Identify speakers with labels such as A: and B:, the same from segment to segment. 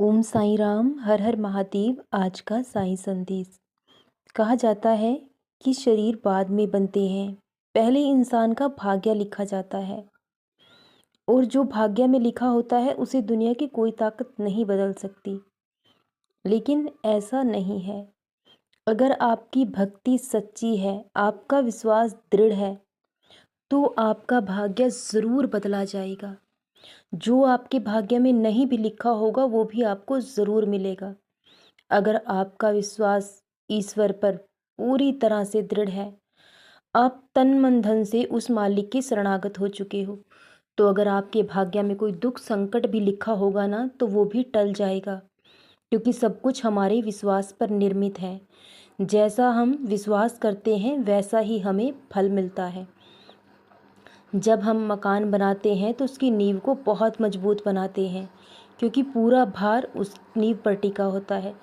A: ओम साईं राम, हर हर महादेव। आज का साईं संदेश। कहा जाता है कि शरीर बाद में बनते हैं, पहले इंसान का भाग्य लिखा जाता है और जो भाग्य में लिखा होता है उसे दुनिया की कोई ताकत नहीं बदल सकती। लेकिन ऐसा नहीं है। अगर आपकी भक्ति सच्ची है, आपका विश्वास दृढ़ है, तो आपका भाग्य ज़रूर बदला जाएगा। जो आपके भाग्य में नहीं भी लिखा होगा वो भी आपको ज़रूर मिलेगा। अगर आपका विश्वास ईश्वर पर पूरी तरह से दृढ़ है, आप तन मन धन से उस मालिक के शरणागत हो चुके हो, तो अगर आपके भाग्य में कोई दुख संकट भी लिखा होगा ना, तो वो भी टल जाएगा। क्योंकि सब कुछ हमारे विश्वास पर निर्मित है। जैसा हम विश्वास करते हैं वैसा ही हमें फल मिलता है। जब हम मकान बनाते हैं तो उसकी नींव को बहुत मजबूत बनाते हैं, क्योंकि पूरा भार उस नींव पर टिका होता है।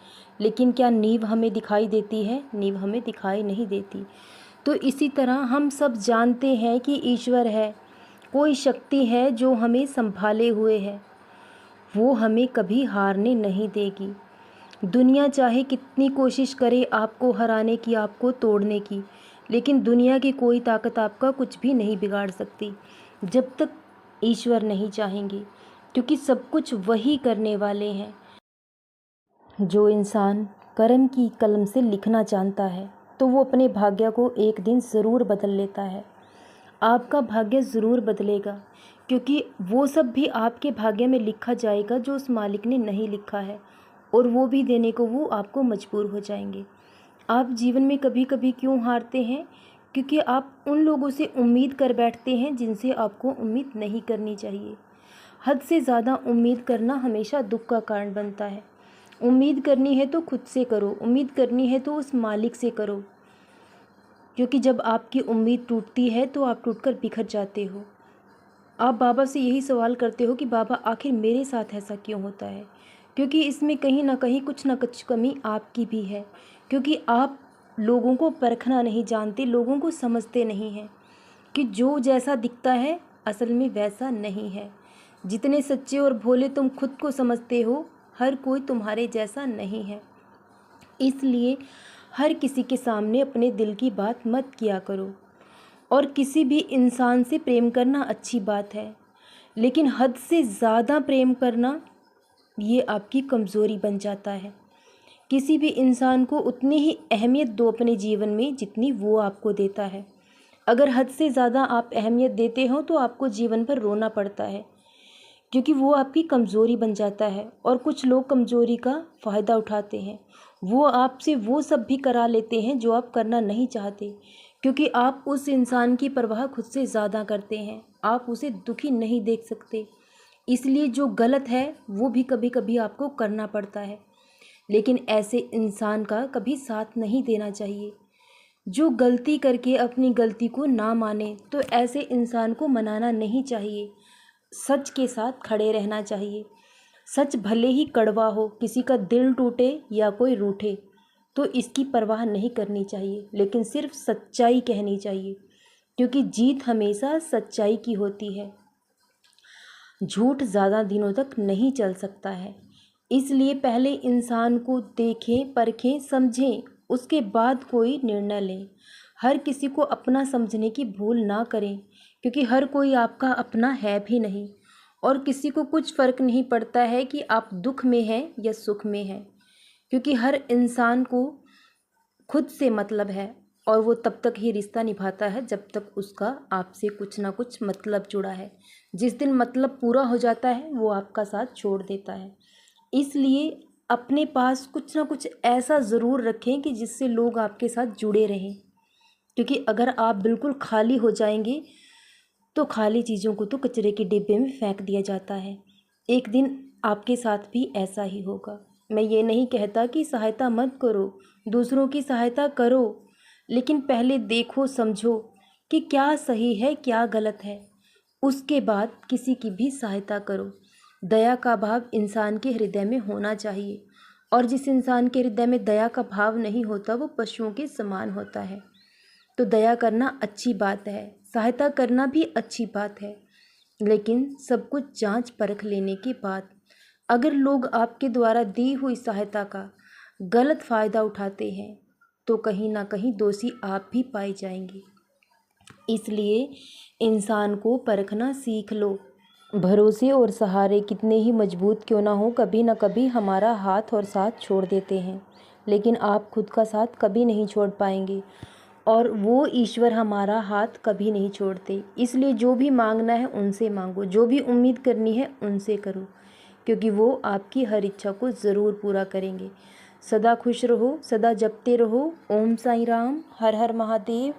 A: लेकिन क्या नींव हमें दिखाई देती है? नींव हमें दिखाई नहीं देती। तो इसी तरह हम सब जानते हैं कि ईश्वर है, कोई शक्ति है जो हमें संभाले हुए है। वो हमें कभी हारने नहीं देगी। दुनिया चाहे कितनी कोशिश करे आपको हराने की, आपको तोड़ने की, लेकिन दुनिया की कोई ताकत आपका कुछ भी नहीं बिगाड़ सकती, जब तक ईश्वर नहीं चाहेंगे। क्योंकि सब कुछ वही करने वाले हैं। जो इंसान कर्म की कलम से लिखना जानता है, तो वो अपने भाग्य को एक दिन ज़रूर बदल लेता है। आपका भाग्य ज़रूर बदलेगा, क्योंकि वो सब भी आपके भाग्य में लिखा जाएगा जो उस मालिक ने नहीं लिखा है, और वो भी देने को वो आपको मजबूर हो जाएंगे। आप जीवन में कभी कभी क्यों हारते हैं? क्योंकि आप उन लोगों से उम्मीद कर बैठते हैं जिनसे आपको उम्मीद नहीं करनी चाहिए। हद से ज़्यादा उम्मीद करना हमेशा दुख का कारण बनता है। उम्मीद करनी है तो खुद से करो, उम्मीद करनी है तो उस मालिक से करो, क्योंकि जब आपकी उम्मीद टूटती है तो आप टूटकर बिखर जाते हो। आप बाबा से यही सवाल करते हो कि बाबा आखिर मेरे साथ ऐसा क्यों होता है? क्योंकि इसमें कहीं ना कहीं कुछ ना कुछ कमी आपकी भी है, क्योंकि आप लोगों को परखना नहीं जानते, लोगों को समझते नहीं हैं कि जो जैसा दिखता है असल में वैसा नहीं है। जितने सच्चे और भोले तुम खुद को समझते हो, हर कोई तुम्हारे जैसा नहीं है। इसलिए हर किसी के सामने अपने दिल की बात मत किया करो। और किसी भी इंसान से प्रेम करना अच्छी बात है, लेकिन हद से ज़्यादा प्रेम करना ये आपकी कमज़ोरी बन जाता है। किसी भी इंसान को उतनी ही अहमियत दो अपने जीवन में जितनी वो आपको देता है। अगर हद से ज़्यादा आप अहमियत देते हो तो आपको जीवन पर रोना पड़ता है, क्योंकि वो आपकी कमज़ोरी बन जाता है। और कुछ लोग कमज़ोरी का फ़ायदा उठाते हैं। वो आपसे वो सब भी करा लेते हैं जो आप करना नहीं चाहते, क्योंकि आप उस इंसान की परवाह खुद से ज़्यादा करते हैं। आप उसे दुखी नहीं देख सकते, इसलिए जो गलत है वो भी कभी कभी आपको करना पड़ता है। लेकिन ऐसे इंसान का कभी साथ नहीं देना चाहिए। जो गलती करके अपनी गलती को ना माने, तो ऐसे इंसान को मनाना नहीं चाहिए। सच के साथ खड़े रहना चाहिए। सच भले ही कड़वा हो, किसी का दिल टूटे या कोई रूठे, तो इसकी परवाह नहीं करनी चाहिए, लेकिन सिर्फ सच्चाई कहनी चाहिए, क्योंकि जीत हमेशा सच्चाई की होती है। झूठ ज़्यादा दिनों तक नहीं चल सकता है। इसलिए पहले इंसान को देखें, परखें, समझें, उसके बाद कोई निर्णय लें। हर किसी को अपना समझने की भूल ना करें, क्योंकि हर कोई आपका अपना है भी नहीं। और किसी को कुछ फ़र्क नहीं पड़ता है कि आप दुख में हैं या सुख में हैं, क्योंकि हर इंसान को खुद से मतलब है। और वो तब तक ही रिश्ता निभाता है जब तक उसका आपसे कुछ ना कुछ मतलब जुड़ा है। जिस दिन मतलब पूरा हो जाता है वो आपका साथ छोड़ देता है। इसलिए अपने पास कुछ ना कुछ ऐसा ज़रूर रखें कि जिससे लोग आपके साथ जुड़े रहें, क्योंकि अगर आप बिल्कुल खाली हो जाएंगे तो खाली चीज़ों को तो कचरे के डिब्बे में फेंक दिया जाता है। एक दिन आपके साथ भी ऐसा ही होगा। मैं ये नहीं कहता कि सहायता मत करो, दूसरों की सहायता करो, लेकिन पहले देखो समझो कि क्या सही है क्या गलत है, उसके बाद किसी की भी सहायता करो। दया का भाव इंसान के हृदय में होना चाहिए, और जिस इंसान के हृदय में दया का भाव नहीं होता वो पशुओं के समान होता है। तो दया करना अच्छी बात है, सहायता करना भी अच्छी बात है, लेकिन सब कुछ जांच परख लेने के बाद। अगर लोग आपके द्वारा दी हुई सहायता का गलत फ़ायदा उठाते हैं तो कहीं ना कहीं दोषी आप भी पाए जाएंगे। इसलिए इंसान को परखना सीख लो। भरोसे और सहारे कितने ही मजबूत क्यों ना हो, कभी ना कभी हमारा हाथ और साथ छोड़ देते हैं, लेकिन आप खुद का साथ कभी नहीं छोड़ पाएंगे और वो ईश्वर हमारा हाथ कभी नहीं छोड़ते। इसलिए जो भी मांगना है उनसे मांगो, जो भी उम्मीद करनी है उनसे करो, क्योंकि वो आपकी हर इच्छा को ज़रूर पूरा करेंगे। सदा खुश रहो, सदा जपते रहो। ओम साईं राम। हर हर महादेव।